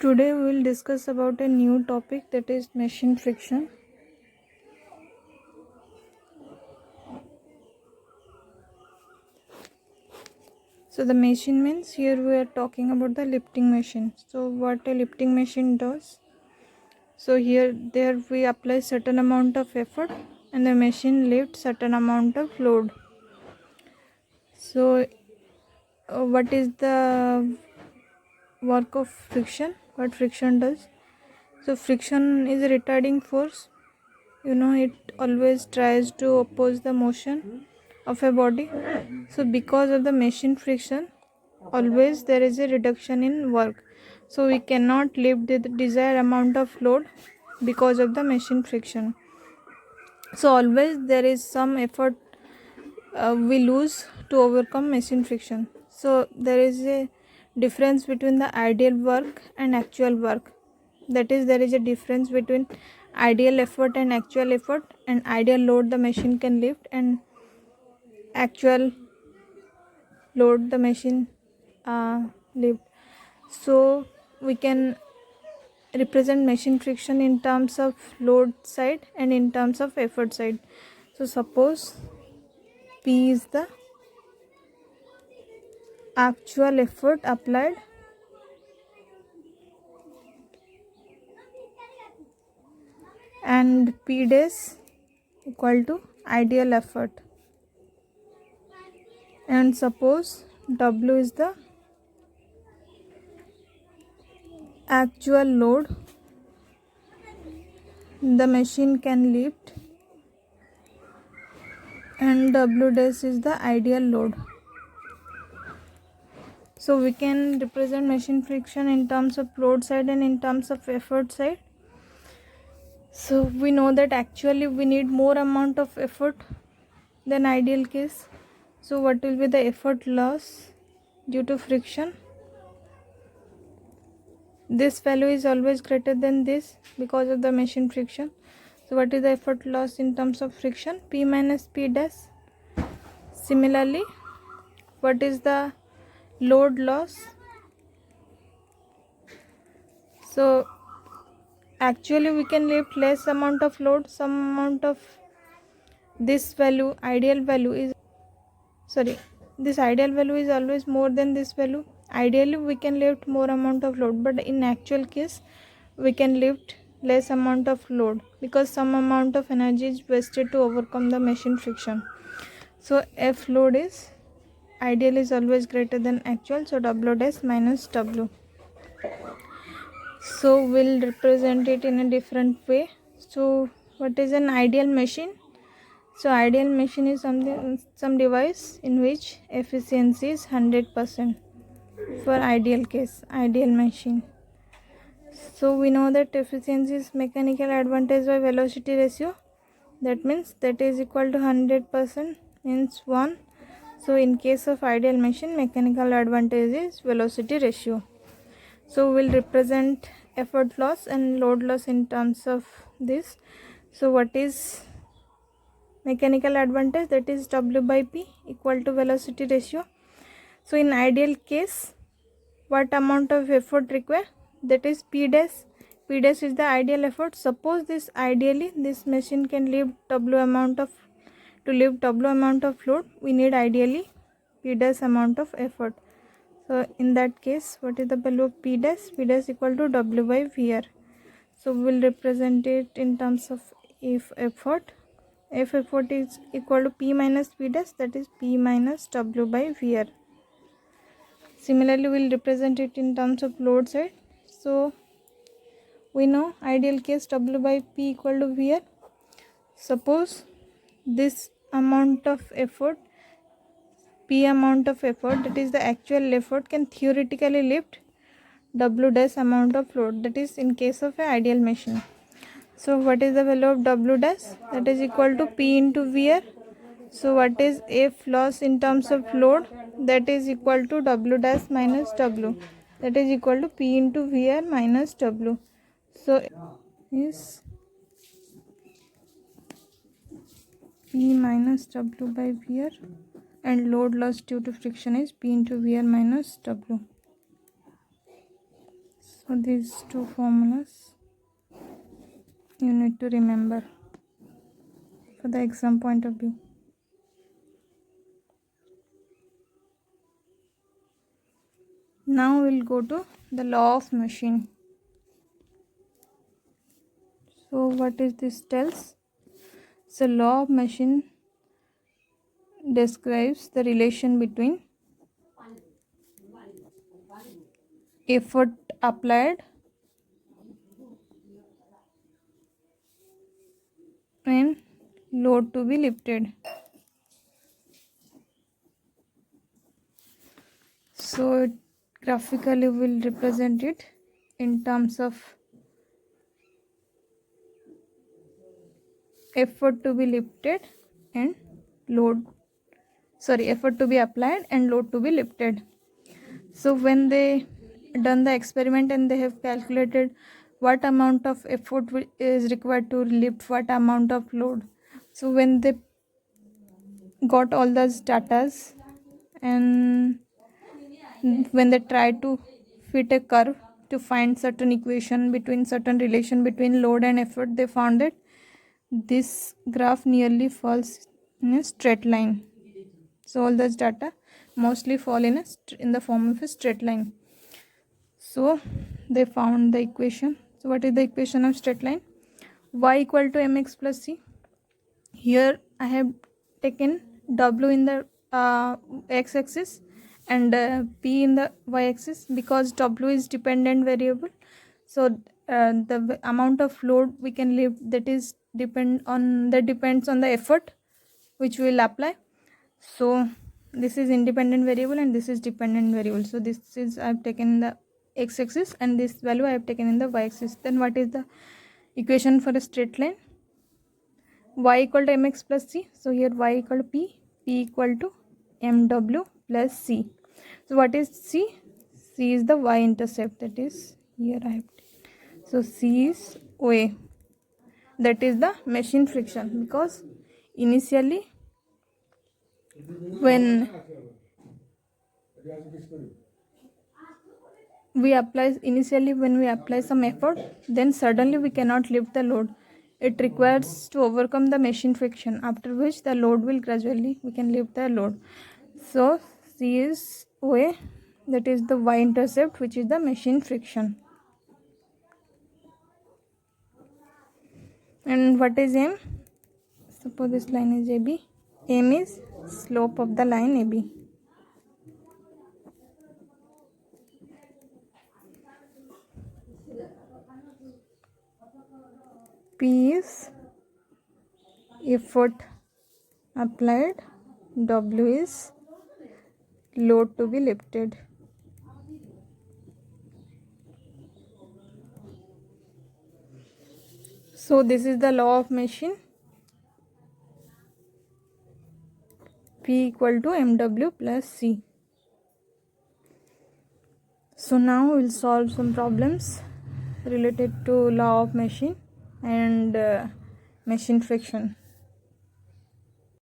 Today we will discuss about a new topic, that is machine friction. So the machine means here we are talking about the lifting machine. So what a lifting machine does. So there we apply certain amount of effort and the machine lifts certain amount of load. So what is the work of friction? What friction does? So friction is a retarding force. It always tries to oppose the motion of a body. So because of the machine friction, always there is a reduction in work. So we cannot lift the desired amount of load because of the machine friction. So always there is some effort we lose to overcome machine friction. So there is a difference between the ideal work and actual work. That is, there is a difference between ideal effort and actual effort, and ideal load the machine can lift and actual load the machine lift. So we can represent machine friction in terms of load side and in terms of effort side. So suppose P is the actual effort applied and P days equal to ideal effort, and suppose W is the actual load the machine can lift and W dash is the ideal load. So we can represent machine friction in terms of load side and in terms of effort side. So we know that actually we need more amount of effort than ideal case. So what will be the effort loss due to friction? This value is always greater than this because of the machine friction. So what is the effort loss in terms of friction? P minus P dash. Similarly, what is the load loss? So actually we can lift less amount of load, some amount of this value, this ideal value is always more than this value. Ideally we can lift more amount of load, but in actual case we can lift less amount of load because some amount of energy is wasted to overcome the machine friction. So F load is ideal is always greater than actual, so W dash minus W. So we'll represent it in a different way. So what is an ideal machine? So ideal machine is some device in which efficiency is 100% for ideal case, ideal machine. So we know that efficiency is mechanical advantage by velocity ratio. That means that is equal to 100% means 1. So in case of ideal machine, mechanical advantage is velocity ratio. So we'll represent effort loss and load loss in terms of this. So what is mechanical advantage? That is W by P equal to velocity ratio. So in ideal case, what amount of effort required? That is P dash. P dash is the ideal effort. Suppose this machine can lift W amount of load, we need ideally P dash amount of effort. So in that case, what is the value of P dash? P dash equal to W by VR. So we will represent it in terms of if effort. If effort is equal to P minus P dash, that is P minus W by VR. Similarly, we will represent it in terms of load side. So we know ideal case W by P equal to VR. Suppose this amount of effort, P amount of effort, that is the actual effort, can theoretically lift W dash amount of load, that is in case of an ideal machine. So what is the value of W dash? That is equal to P into VR. So what is F loss in terms of load? That is equal to W dash minus W. That is equal to P into VR minus W. So is P minus W by VR, and load loss due to friction is P into VR minus W. So these two formulas you need to remember for the exam point of view. Now we'll go to the law of motion. So what is this tells? So law of motion describes the relation between effort applied and load to be lifted. So graphically we'll represent it in terms of effort to be lifted and effort to be applied and load to be lifted. So when they done the experiment and they have calculated what amount of effort is required to lift what amount of load. So when they got all those datas and when they tried to fit a curve to find certain equation between certain relation between load and effort, they found that this graph nearly falls in a straight line. So all those data mostly fall in the form of a straight line. So they found the equation. So what is the equation of straight line? Y equal to mx plus c. Here I have taken w in the x-axis and p in the y-axis because w is dependent variable. So the amount of load we can lift depends on the effort which we will apply. So this is independent variable and this is dependent variable. So this is I have taken in the x-axis and this value I have taken in the y-axis. Then what is the equation for a straight line? Y equal to mx plus c. So here y equal to p equal to mw plus c. So what is c? C is the y-intercept, that is here I have taken. So c is OA, that is the machine friction, because initially when we apply some effort, then suddenly we cannot lift the load. It requires to overcome the machine friction, after which the load will gradually we can lift the load. So C is OA, that is the y-intercept, which is the machine friction. And what is M? Suppose this line is AB. M is slope of the line AB. P is effort applied. W is load to be lifted. So this is the law of machine. P equal to mw plus c. So now we'll solve some problems related to law of machine and machine friction.